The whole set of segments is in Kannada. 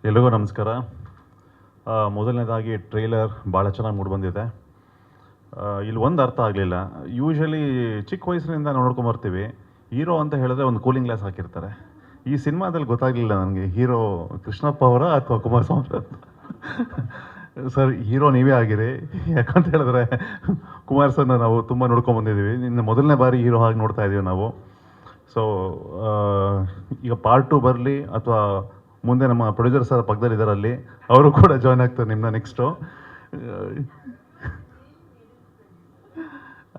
ಎಲ್ರಿಗೂ ನಮಸ್ಕಾರ. ಮೊದಲನೇದಾಗಿ ಟ್ರೇಲರ್ ಭಾಳ ಚೆನ್ನಾಗಿ ಮೂಡಿಬಂದಿದೆ. ಇಲ್ಲಿ ಒಂದು ಅರ್ಥ ಆಗಲಿಲ್ಲ. ಯೂಶ್ವಲಿ ಚಿಕ್ಕ ವಯಸ್ಸಿನಿಂದ ನೋಡ್ಕೊಂಬರ್ತೀವಿ, ಹೀರೋ ಅಂತ ಹೇಳಿದ್ರೆ ಒಂದು ಕೂಲಿಂಗ್ ಗ್ಲಾಸ್ ಹಾಕಿರ್ತಾರೆ. ಈ ಸಿನಿಮಾದಲ್ಲಿ ಗೊತ್ತಾಗಲಿಲ್ಲ ನನಗೆ ಹೀರೋ ಕೃಷ್ಣಪ್ಪ ಅವರ ಅಥವಾ ಕುಮಾರಸ್ವಾಮಿ ಅವರ. ಸರ್, ಹೀರೋ ನೀವೇ ಆಗಿರಿ. ಯಾಕಂತ ಹೇಳಿದ್ರೆ ಕುಮಾರ್ ಸರ್ನ ನಾವು ತುಂಬ ನೋಡ್ಕೊಂಬಂದಿದ್ದೀವಿ. ಇನ್ನು ಮೊದಲನೇ ಬಾರಿ ಹೀರೋ ಹಾಗೆ ನೋಡ್ತಾ ಇದ್ದೀವಿ ನಾವು. ಸೊ ಈಗ ಪಾರ್ಟ್ 2 ಬರಲಿ ಅಥವಾ ಮುಂದೆ ನಮ್ಮ ಪ್ರೊಡ್ಯೂಸರ್ ಸರ್ ಪಕ್ಕದಲ್ಲಿದ್ದಾರೆ, ಅಲ್ಲಿ ಅವರು ಕೂಡ ಜಾಯ್ನ್ ಆಗ್ತಾರೆ ನಿಮ್ಮನ್ನ ನೆಕ್ಸ್ಟು.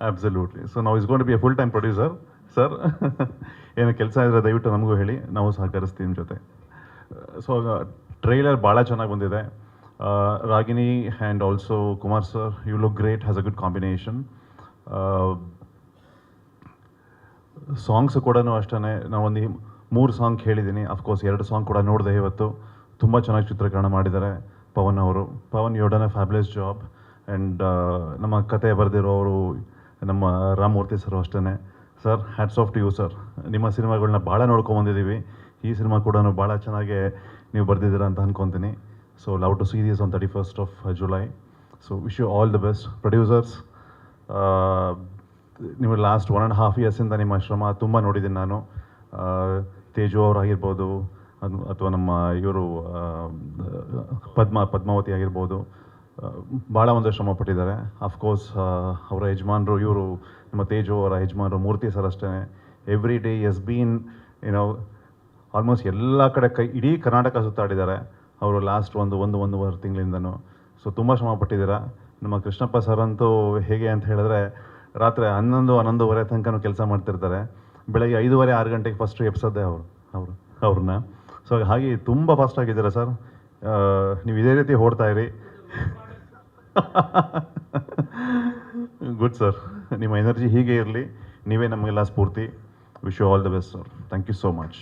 ಅಬ್ಸಲ್ಯೂಟ್ಲಿ. ಸೊ ನಾವು is gonna be a full time producer sir. ಏನೋ ಕೆಲಸ ಇದ್ದರೆ ದಯವಿಟ್ಟು ನಮಗೂ ಹೇಳಿ, ನಾವು ಸಹಕರಿಸ್ತೀವಿ ನಿಮ್ಮ ಜೊತೆ. ಸೊ ಟ್ರೈಲರ್ ಭಾಳ ಚೆನ್ನಾಗಿ ಬಂದಿದೆ. Ragini and also Kumar sir, you look great, has a good combination. Songs ಕೂಡ ಅಷ್ಟೇ. ನಾವೊಂದು 3 ಸಾಂಗ್ ಹೇಳಿದ್ದೀನಿ. ಅಫ್ಕೋರ್ಸ್ 2 ಸಾಂಗ್ ಕೂಡ ನೋಡಿದೆ ಇವತ್ತು. ತುಂಬ ಚೆನ್ನಾಗಿ ಚಿತ್ರೀಕರಣ ಮಾಡಿದ್ದಾರೆ ಪವನ್ ಅವರು. Pavan, you done a fabulous job. And ನಮ್ಮ ಕತೆ ಬರೆದಿರೋರು ನಮ್ಮ ರಾಮಮೂರ್ತಿ ಸರ್ ಅಷ್ಟೇ. Sir, hats off to you sir. ನಿಮ್ಮ ಸಿನಿಮಾಗಳನ್ನ ಭಾಳ ನೋಡ್ಕೊಂಬಂದಿದ್ದೀವಿ. ಈ ಸಿನಿಮಾ ಕೂಡ ಭಾಳ ಚೆನ್ನಾಗಿ ನೀವು ಬರೆದಿದ್ದೀರ ಅಂತ ಅಂದ್ಕೊತೀನಿ. So love to see this on 31st of July. So wish you all the best. Producers, ನೀವು ಲಾಸ್ಟ್ 1.5 yearsಯಿಂದ ನಿಮ್ಮ ಶ್ರಮ ತುಂಬ ನೋಡಿದ್ದೀನಿ ನಾನು. ತೇಜು ಅವರಾಗಿರ್ಬೋದು ಅಥವಾ ನಮ್ಮ ಇವರು ಪದ್ಮಾವತಿ ಆಗಿರ್ಬೋದು, ಭಾಳ ಒಂದು ಶ್ರಮ ಪಟ್ಟಿದ್ದಾರೆ. ಅಫ್ಕೋರ್ಸ್ ಅವರ ಯಜಮಾನರು ಇವರು ನಮ್ಮ ತೇಜು ಅವರ ಯಜಮಾನರು ಮೂರ್ತಿ ಸರ್ ಅಷ್ಟೇ. ಎವ್ರಿ ಡೇ ಎಸ್ ಬೀನ್ ಏನೋ ಆಲ್ಮೋಸ್ಟ್ ಎಲ್ಲ ಕಡೆ ಇಡೀ ಕರ್ನಾಟಕ ಸುತ್ತಾಡಿದ್ದಾರೆ ಅವರು ಲಾಸ್ಟ್ ಒಂದೂವರೆ ತಿಂಗಳಿಂದನೂ. ಸೊ ತುಂಬ ಶ್ರಮ ಪಟ್ಟಿದ್ದೀರಾ. ನಮ್ಮ ಕೃಷ್ಣಪ್ಪ ಸರ್ ಅಂತೂ ಹೇಗೆ ಅಂತ ಹೇಳಿದ್ರೆ, ರಾತ್ರಿ 11-11:30 ತನಕ ಕೆಲಸ ಮಾಡ್ತಿರ್ತಾರೆ. ಬೆಳಗ್ಗೆ 5:30-6 ಗಂಟೆಗೆ ಫಸ್ಟು ಎಬ್ಸೋದೇ ಅವ್ರನ್ನ. ಸೊ ಹಾಗೆ ತುಂಬ ಫಾಸ್ಟ್ ಆಗಿದ್ದೀರಾ ಸರ್. ನೀವು ಇದೇ ರೀತಿ ಓಡ್ತಾ ಇರಿ. Good sir. ನಿಮ್ಮ ಎನರ್ಜಿ ಹೀಗೆ ಇರಲಿ. ನೀವೇ ನಮಗೆಲ್ಲ ಸ್ಫೂರ್ತಿ. Wish you all the best sir. Thank you so much.